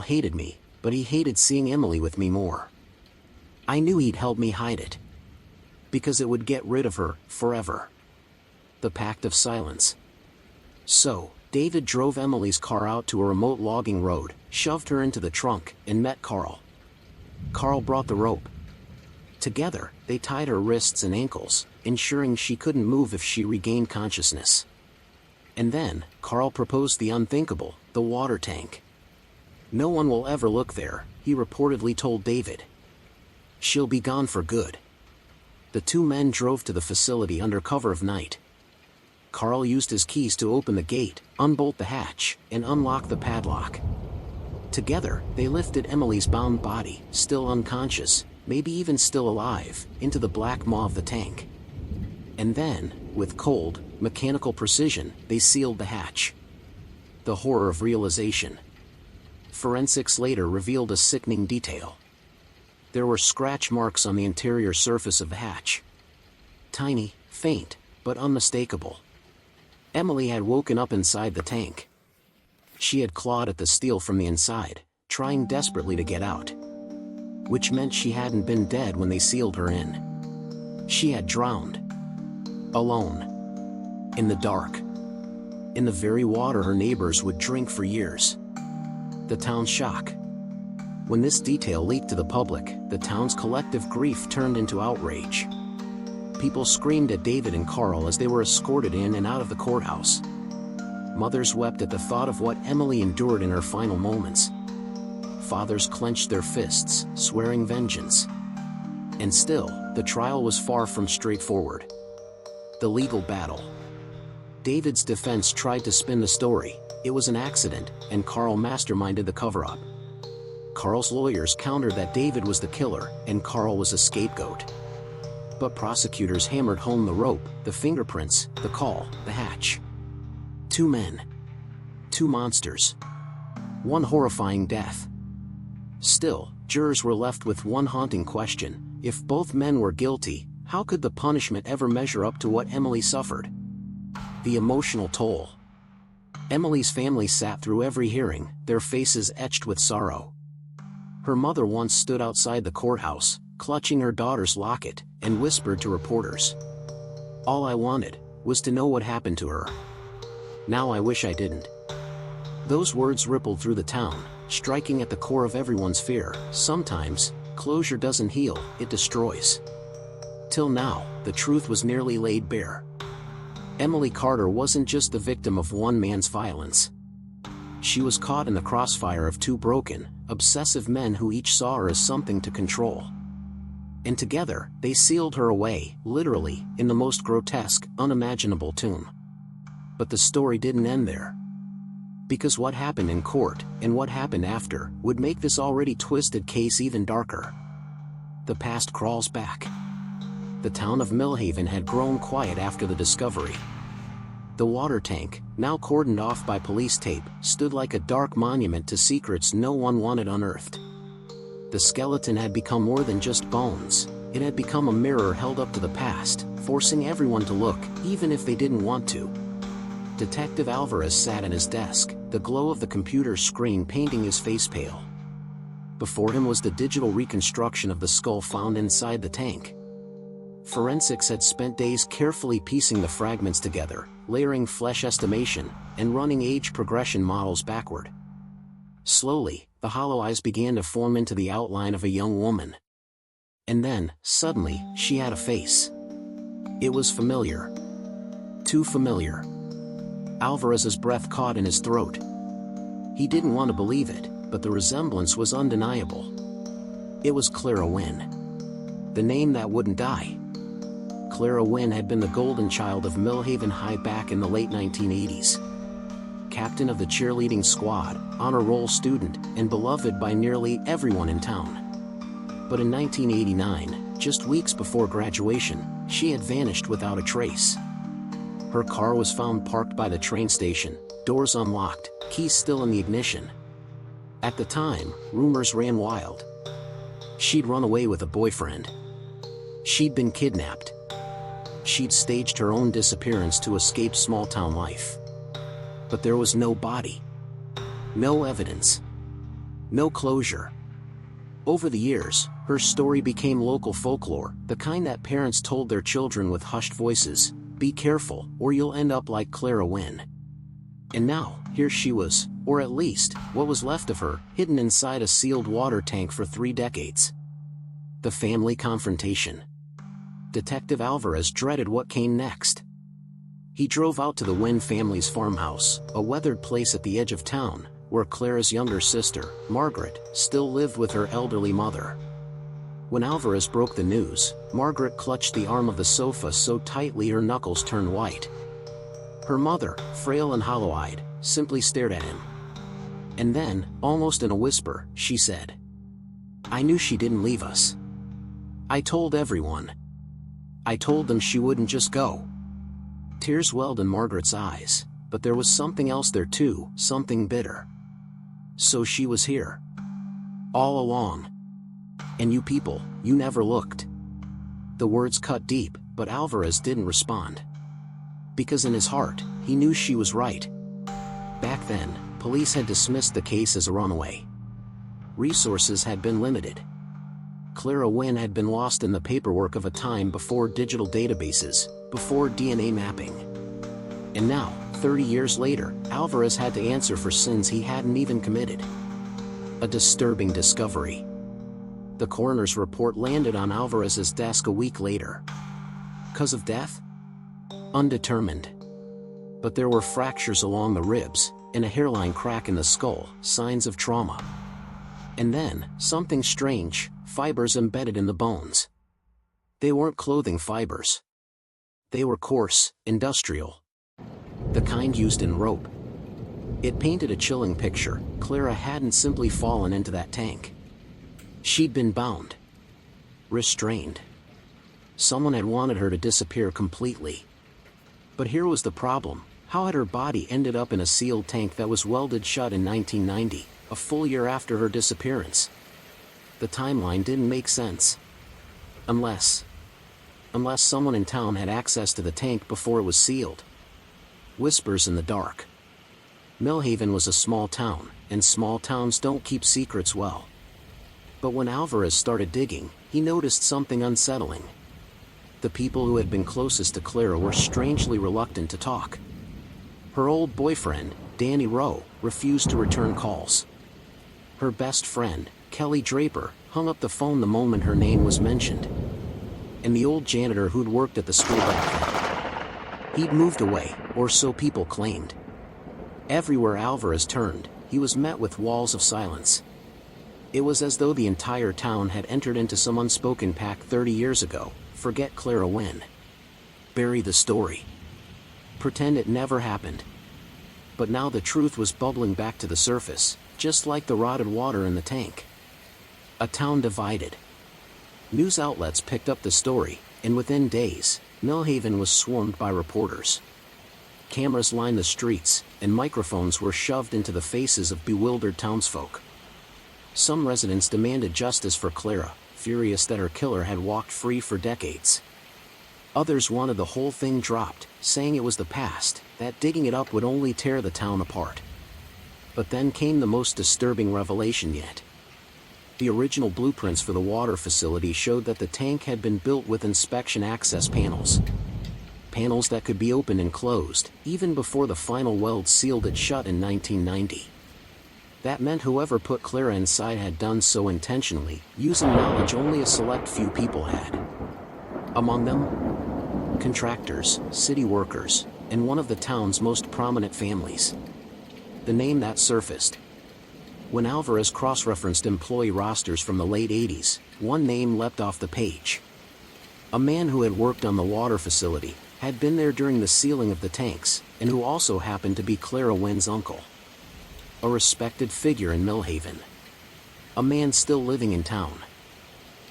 hated me, but he hated seeing Emily with me more. I knew he'd help me hide it. Because it would get rid of her, forever. The pact of silence. So, David drove Emily's car out to a remote logging road, shoved her into the trunk, and met Carl. Carl brought the rope. Together, they tied her wrists and ankles, ensuring she couldn't move if she regained consciousness. And then, Carl proposed the unthinkable, the water tank. "No one will ever look there," he reportedly told David. "She'll be gone for good." The two men drove to the facility under cover of night. Carl used his keys to open the gate, unbolt the hatch, and unlock the padlock. Together, they lifted Emily's bound body, still unconscious, maybe even still alive, into the black maw of the tank. And then, with cold, mechanical precision, they sealed the hatch. The horror of realization. Forensics later revealed a sickening detail. There were scratch marks on the interior surface of the hatch. Tiny, faint, but unmistakable. Emily had woken up inside the tank. She had clawed at the steel from the inside, trying desperately to get out. Which meant she hadn't been dead when they sealed her in. She had drowned. Alone. In the dark. In the very water her neighbors would drink for years. The town's shock. When this detail leaked to the public, the town's collective grief turned into outrage. People screamed at David and Carl as they were escorted in and out of the courthouse. Mothers wept at the thought of what Emily endured in her final moments. Fathers clenched their fists, swearing vengeance. And still, the trial was far from straightforward. The legal battle. David's defense tried to spin the story. It was an accident, and Carl masterminded the cover-up. Carl's lawyers countered that David was the killer, and Carl was a scapegoat. But prosecutors hammered home the rope, the fingerprints, the call, the hatch. Two men. Two monsters. One horrifying death. Still, jurors were left with one haunting question: if both men were guilty, how could the punishment ever measure up to what Emily suffered? The emotional toll. Emily's family sat through every hearing, their faces etched with sorrow. Her mother once stood outside the courthouse, clutching her daughter's locket, and whispered to reporters, "All I wanted was to know what happened to her. Now I wish I didn't." Those words rippled through the town, striking at the core of everyone's fear. Sometimes, closure doesn't heal, it destroys. Till now, the truth was nearly laid bare. Emily Carter wasn't just the victim of one man's violence. She was caught in the crossfire of two broken, obsessive men who each saw her as something to control. And together, they sealed her away, literally, in the most grotesque, unimaginable tomb. But the story didn't end there. Because what happened in court, and what happened after, would make this already twisted case even darker. The past crawls back. The town of Millhaven had grown quiet after the discovery. The water tank, now cordoned off by police tape, stood like a dark monument to secrets no one wanted unearthed. The skeleton had become more than just bones. It had become a mirror held up to the past, forcing everyone to look, even if they didn't want to. Detective Alvarez sat at his desk, the glow of the computer screen painting his face pale. Before him was the digital reconstruction of the skull found inside the tank. Forensics had spent days carefully piecing the fragments together, layering flesh estimation, and running age progression models backward. Slowly, the hollow eyes began to form into the outline of a young woman. And then, suddenly, she had a face. It was familiar. Too familiar. Alvarez's breath caught in his throat. He didn't want to believe it, but the resemblance was undeniable. It was Clara Wynne. The name that wouldn't die. Clara Wynne had been the golden child of Millhaven High back in the late 1980s. Captain of the cheerleading squad, honor roll student, and beloved by nearly everyone in town. But in 1989, just weeks before graduation, she had vanished without a trace. Her car was found parked by the train station, doors unlocked, keys still in the ignition. At the time, rumors ran wild. She'd run away with a boyfriend. She'd been kidnapped. She'd staged her own disappearance to escape small-town life. But there was no body. No evidence. No closure. Over the years, her story became local folklore, the kind that parents told their children with hushed voices, "Be careful, or you'll end up like Clara Wynne." And now, here she was, or at least, what was left of her, hidden inside a sealed water tank for 3 decades. The family confrontation. Detective Alvarez dreaded what came next. He drove out to the Wynne family's farmhouse, a weathered place at the edge of town, where Clara's younger sister, Margaret, still lived with her elderly mother. When Alvarez broke the news, Margaret clutched the arm of the sofa so tightly her knuckles turned white. Her mother, frail and hollow-eyed, simply stared at him. And then, almost in a whisper, she said, "I knew she didn't leave us. I told everyone. I told them she wouldn't just go." Tears welled in Margaret's eyes, but there was something else there too, something bitter. So she was here. All along. And you people, you never looked. The words cut deep, but Alvarez didn't respond. Because in his heart, he knew she was right. Back then, police had dismissed the case as a runaway. Resources had been limited. Clara Wynne had been lost in the paperwork of a time before digital databases, before DNA mapping. And now, 30 years later, Alvarez had to answer for sins he hadn't even committed. A disturbing discovery. The coroner's report landed on Alvarez's desk a week later. Cause of death? Undetermined. But there were fractures along the ribs, and a hairline crack in the skull, signs of trauma. And then, something strange, fibers embedded in the bones. They weren't clothing fibers. They were coarse, industrial. The kind used in rope. It painted a chilling picture. Clara hadn't simply fallen into that tank. She'd been bound. Restrained. Someone had wanted her to disappear completely. But here was the problem. How had her body ended up in a sealed tank that was welded shut in 1990, a full year after her disappearance? The timeline didn't make sense. Unless someone in town had access to the tank before it was sealed. Whispers in the dark. Millhaven was a small town, and small towns don't keep secrets well. But when Alvarez started digging, he noticed something unsettling. The people who had been closest to Clara were strangely reluctant to talk. Her old boyfriend, Danny Rowe, refused to return calls. Her best friend, Kelly Draper, hung up the phone the moment her name was mentioned. And the old janitor who'd worked at the school back then. He'd moved away, or so people claimed. Everywhere Alvarez turned, he was met with walls of silence. It was as though the entire town had entered into some unspoken pact 30 years ago. Forget Clara Wynne. Bury the story. Pretend it never happened. But now the truth was bubbling back to the surface, just like the rotted water in the tank. A town divided. News outlets picked up the story, and within days, Millhaven was swarmed by reporters. Cameras lined the streets, and microphones were shoved into the faces of bewildered townsfolk. Some residents demanded justice for Clara, furious that her killer had walked free for decades. Others wanted the whole thing dropped, saying it was the past, that digging it up would only tear the town apart. But then came the most disturbing revelation yet. The original blueprints for the water facility showed that the tank had been built with inspection access panels. Panels that could be opened and closed, even before the final weld sealed it shut in 1990. That meant whoever put Clara inside had done so intentionally, using knowledge only a select few people had. Among them, contractors, city workers, and one of the town's most prominent families. The name that surfaced. When Alvarez cross-referenced employee rosters from the late 80s, one name leapt off the page. A man who had worked on the water facility, had been there during the sealing of the tanks, and who also happened to be Clara Wynne's uncle. A respected figure in Millhaven. A man still living in town.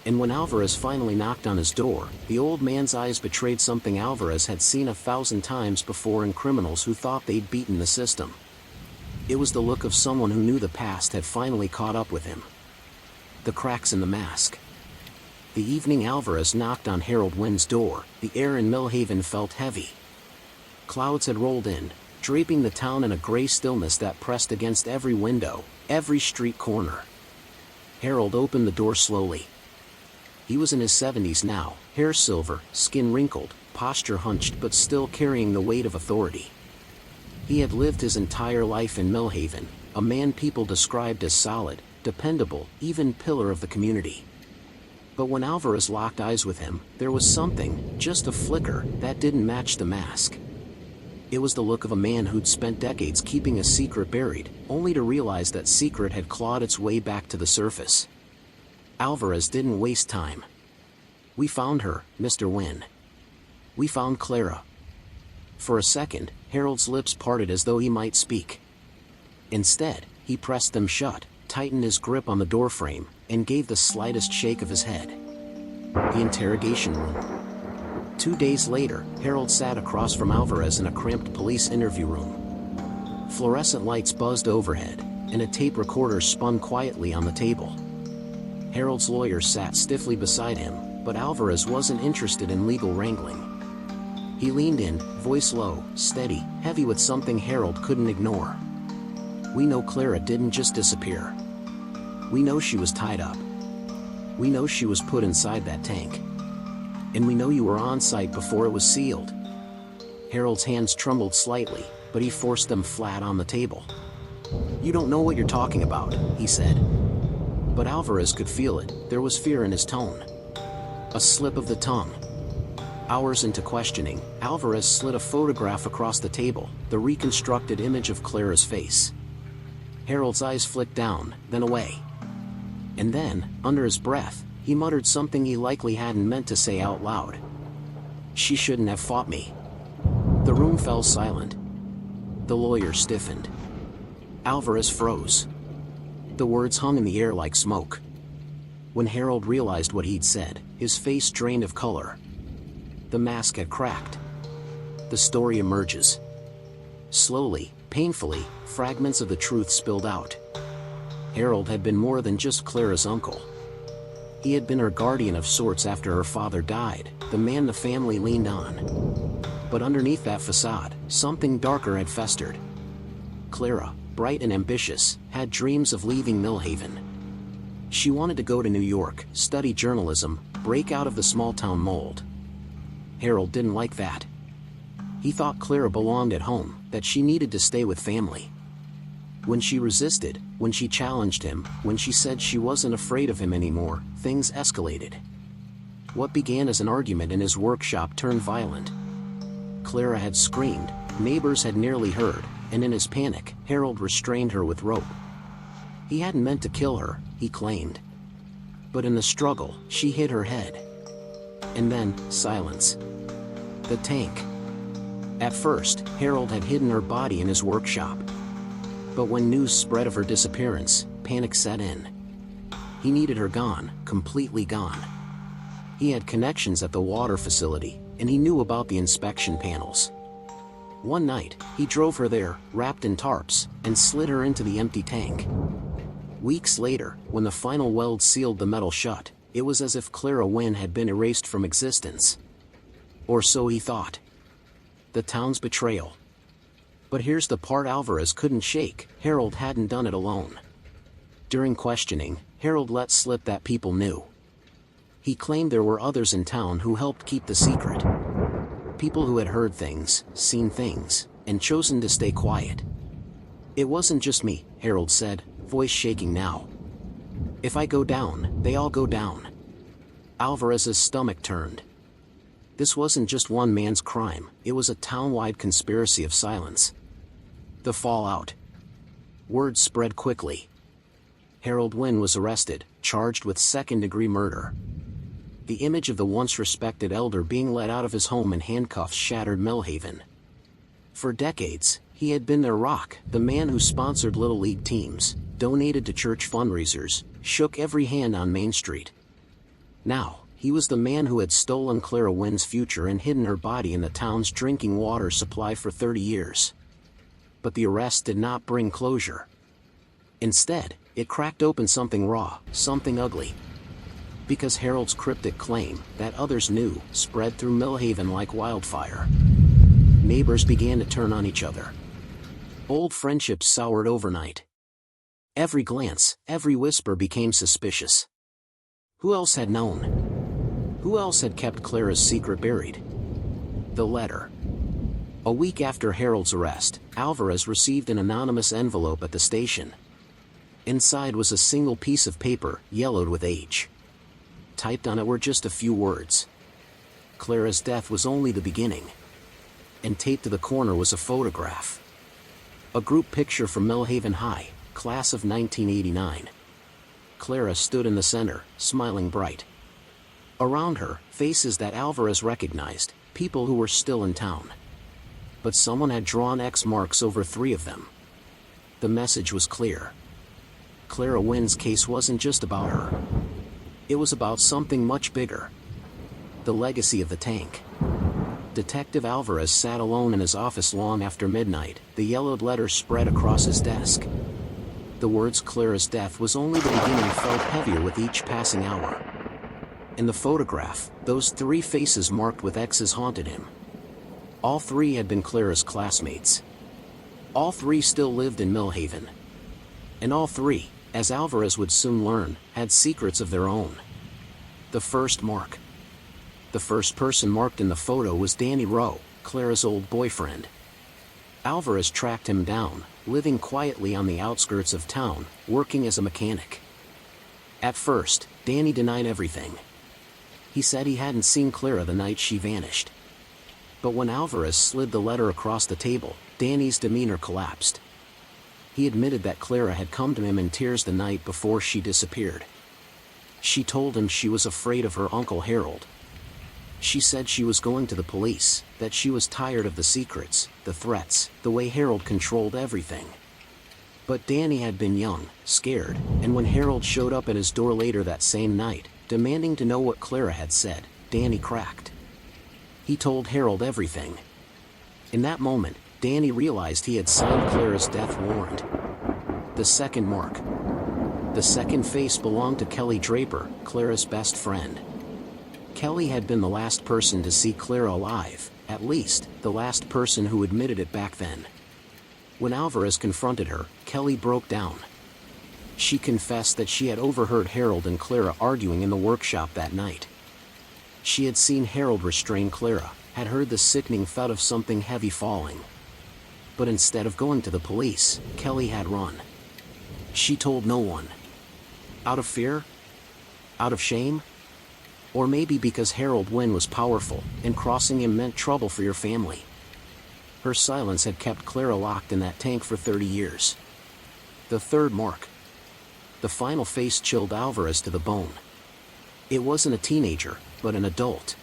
And when Alvarez finally knocked on his door, the old man's eyes betrayed something Alvarez had seen 1,000 times before in criminals who thought they'd beaten the system. It was the look of someone who knew the past had finally caught up with him. The cracks in the mask. The evening Alvarez knocked on Harold Wynne's door, the air in Millhaven felt heavy. Clouds had rolled in, draping the town in a gray stillness that pressed against every window, every street corner. Harold opened the door slowly. He was in his 70s now, hair silver, skin wrinkled, posture hunched but still carrying the weight of authority. He had lived his entire life in Millhaven, a man people described as solid, dependable, even pillar of the community. But when Alvarez locked eyes with him, there was something, just a flicker, that didn't match the mask. It was the look of a man who'd spent decades keeping a secret buried, only to realize that secret had clawed its way back to the surface. Alvarez didn't waste time. "We found her, Mr. Wynne. We found Clara." For a second, Harold's lips parted as though he might speak. Instead, he pressed them shut, tightened his grip on the doorframe, and gave the slightest shake of his head. The interrogation room. 2 days later, Harold sat across from Alvarez in a cramped police interview room. Fluorescent lights buzzed overhead, and a tape recorder spun quietly on the table. Harold's lawyer sat stiffly beside him, but Alvarez wasn't interested in legal wrangling. He leaned in, voice low, steady, heavy with something Harold couldn't ignore. "We know Clara didn't just disappear. We know she was tied up. We know she was put inside that tank. And we know you were on site before it was sealed." Harold's hands trembled slightly, but he forced them flat on the table. "You don't know what you're talking about," he said. But Alvarez could feel it, there was fear in his tone. A slip of the tongue. Hours into questioning, Alvarez slid a photograph across the table, the reconstructed image of Clara's face. Harold's eyes flicked down, then away. And then, under his breath, he muttered something he likely hadn't meant to say out loud. "She shouldn't have fought me." The room fell silent. The lawyer stiffened. Alvarez froze. The words hung in the air like smoke. When Harold realized what he'd said, his face drained of color. The mask had cracked. The story emerges. Slowly, painfully, fragments of the truth spilled out. Harold had been more than just Clara's uncle. He had been her guardian of sorts after her father died, the man the family leaned on. But underneath that facade, something darker had festered. Clara, bright and ambitious, had dreams of leaving Millhaven. She wanted to go to New York, study journalism, break out of the small-town mold. Harold didn't like that. He thought Clara belonged at home, that she needed to stay with family. When she resisted, when she challenged him, when she said she wasn't afraid of him anymore, things escalated. What began as an argument in his workshop turned violent. Clara had screamed, neighbors had nearly heard, and in his panic, Harold restrained her with rope. He hadn't meant to kill her, he claimed. But in the struggle, she hit her head. And then, silence. The tank. At first, Harold had hidden her body in his workshop. But when news spread of her disappearance, panic set in. He needed her gone, completely gone. He had connections at the water facility, and he knew about the inspection panels. One night, he drove her there, wrapped in tarps, and slid her into the empty tank. Weeks later, when the final weld sealed the metal shut, it was as if Clara Wynne had been erased from existence. Or so he thought. The town's betrayal. But here's the part Alvarez couldn't shake: Harold hadn't done it alone. During questioning, Harold let slip that people knew. He claimed there were others in town who helped keep the secret. People who had heard things, seen things, and chosen to stay quiet. It wasn't just me, Harold said, voice shaking now. If I go down, they all go down. Alvarez's stomach turned. This wasn't just one man's crime, it was a town-wide conspiracy of silence. The fallout. Word spread quickly. Harold Wynne was arrested, charged with second-degree murder. The image of the once respected elder being let out of his home in handcuffs shattered Millhaven. For decades, he had been their rock, the man who sponsored Little League teams, donated to church fundraisers, shook every hand on Main Street. Now, he was the man who had stolen Clara Wynne's future and hidden her body in the town's drinking water supply for 30 years. But the arrest did not bring closure. Instead, it cracked open something raw, something ugly. Because Harold's cryptic claim, that others knew, spread through Millhaven like wildfire. Neighbors began to turn on each other. Old friendships soured overnight. Every glance, every whisper became suspicious. Who else had known? Who else had kept Clara's secret buried? The letter. A week after Harold's arrest, Alvarez received an anonymous envelope at the station. Inside was a single piece of paper, yellowed with age. Typed on it were just a few words. Clara's death was only the beginning. And taped to the corner was a photograph. A group picture from Millhaven High, class of 1989. Clara stood in the center, smiling bright. Around her, faces that Alvarez recognized, people who were still in town. But someone had drawn X marks over 3 of them. The message was clear. Clara Wynne's case wasn't just about her. It was about something much bigger. The legacy of the tank. Detective Alvarez sat alone in his office long after midnight, the yellowed letter spread across his desk. The words "Clara's death was only the beginning" felt heavier with each passing hour. In the photograph, those 3 faces marked with X's haunted him. All 3 had been Clara's classmates. All 3 still lived in Millhaven. And all 3, as Alvarez would soon learn, had secrets of their own. The first mark. The first person marked in the photo was Danny Rowe, Clara's old boyfriend. Alvarez tracked him down, living quietly on the outskirts of town, working as a mechanic. At first, Danny denied everything. He said he hadn't seen Clara the night she vanished. But when Alvarez slid the letter across the table, Danny's demeanor collapsed. He admitted that Clara had come to him in tears the night before she disappeared. She told him she was afraid of her Uncle Harold. She said she was going to the police, that she was tired of the secrets, the threats, the way Harold controlled everything. But Danny had been young, scared, and when Harold showed up at his door later that same night, demanding to know what Clara had said, Danny cracked. He told Harold everything. In that moment, Danny realized he had signed Clara's death warrant. The second mark. The second face belonged to Kelly Draper, Clara's best friend. Kelly had been the last person to see Clara alive, at least, the last person who admitted it back then. When Alvarez confronted her, Kelly broke down. She confessed that she had overheard Harold and Clara arguing in the workshop that night. She had seen Harold restrain Clara, had heard the sickening thud of something heavy falling. But instead of going to the police, Kelly had run. She told no one. Out of fear? Out of shame? Or maybe because Harold Wynn was powerful, and crossing him meant trouble for your family. Her silence had kept Clara locked in that tank for 30 years. The third mark. The final face chilled Alvarez to the bone. It wasn't a teenager, but an adult.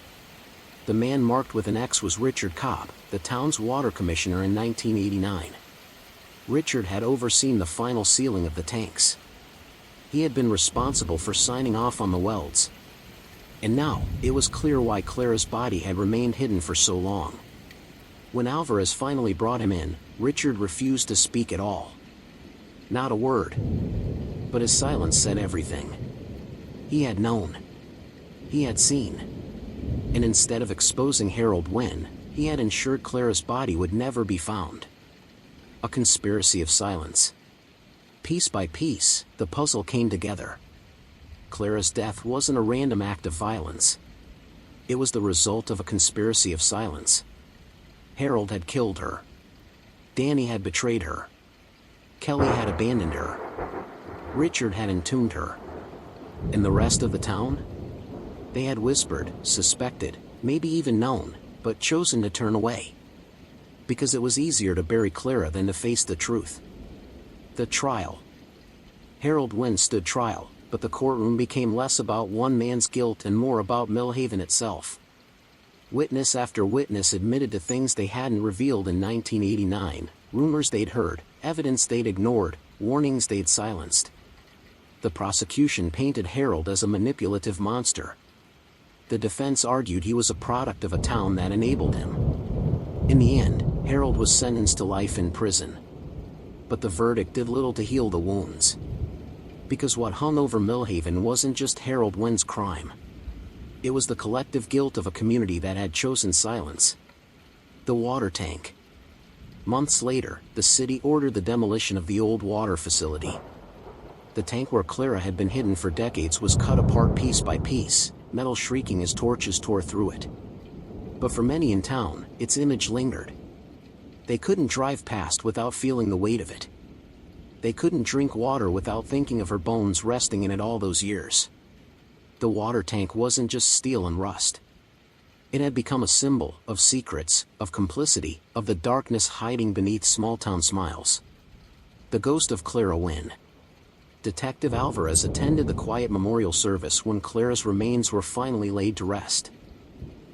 The man marked with an X was Richard Cobb, the town's water commissioner in 1989. Richard had overseen the final sealing of the tanks. He had been responsible for signing off on the welds. And now, it was clear why Clara's body had remained hidden for so long. When Alvarez finally brought him in, Richard refused to speak at all. Not a word. But his silence said everything. He had known. He had seen. And instead of exposing Harold Wynn, he had ensured Clara's body would never be found. A conspiracy of silence. Piece by piece, the puzzle came together. Clara's death wasn't a random act of violence. It was the result of a conspiracy of silence. Harold had killed her. Danny had betrayed her. Kelly had abandoned her. Richard had entombed her. And the rest of the town? They had whispered, suspected, maybe even known, but chosen to turn away. Because it was easier to bury Clara than to face the truth. The trial. Harold Wynn stood trial, but the courtroom became less about one man's guilt and more about Millhaven itself. Witness after witness admitted to things they hadn't revealed in 1989, rumors they'd heard, evidence they'd ignored, warnings they'd silenced. The prosecution painted Harold as a manipulative monster. The defense argued he was a product of a town that enabled him. In the end, Harold was sentenced to life in prison. But the verdict did little to heal the wounds. Because what hung over Millhaven wasn't just Harold Wynn's crime. It was the collective guilt of a community that had chosen silence. The water tank. Months later, the city ordered the demolition of the old water facility. The tank where Clara had been hidden for decades was cut apart piece by piece, metal shrieking as torches tore through it. But for many in town, its image lingered. They couldn't drive past without feeling the weight of it. They couldn't drink water without thinking of her bones resting in it all those years. The water tank wasn't just steel and rust. It had become a symbol of secrets, of complicity, of the darkness hiding beneath small-town smiles. The ghost of Clara Wynn. Detective Alvarez attended the quiet memorial service when Clara's remains were finally laid to rest.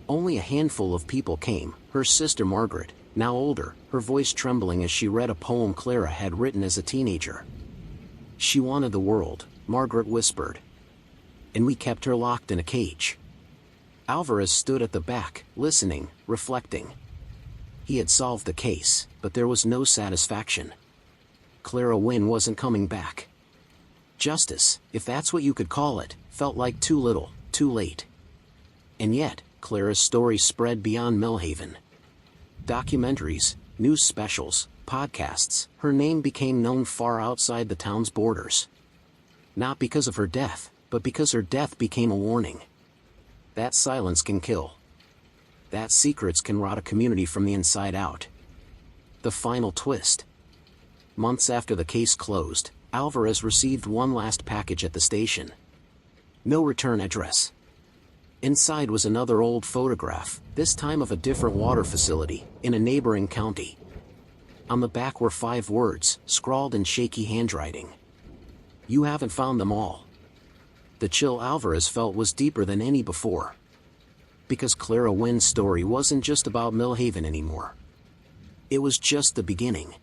Only a handful of people came, her sister Margaret, now older, her voice trembling as she read a poem Clara had written as a teenager. She wanted the world, Margaret whispered. And we kept her locked in a cage. Alvarez stood at the back, listening, reflecting. He had solved the case, but there was no satisfaction. Clara Wynn wasn't coming back. Justice, if that's what you could call it, felt like too little, too late. And yet, Clara's story spread beyond Millhaven. Documentaries, news specials, podcasts, her name became known far outside the town's borders. Not because of her death, but because her death became a warning. That silence can kill. That secrets can rot a community from the inside out. The final twist. Months after the case closed, Alvarez received one last package at the station. No return address. Inside was another old photograph, this time of a different water facility, in a neighboring county. On the back were 5 words, scrawled in shaky handwriting. You haven't found them all. The chill Alvarez felt was deeper than any before. Because Clara Wynn's story wasn't just about Millhaven anymore. It was just the beginning.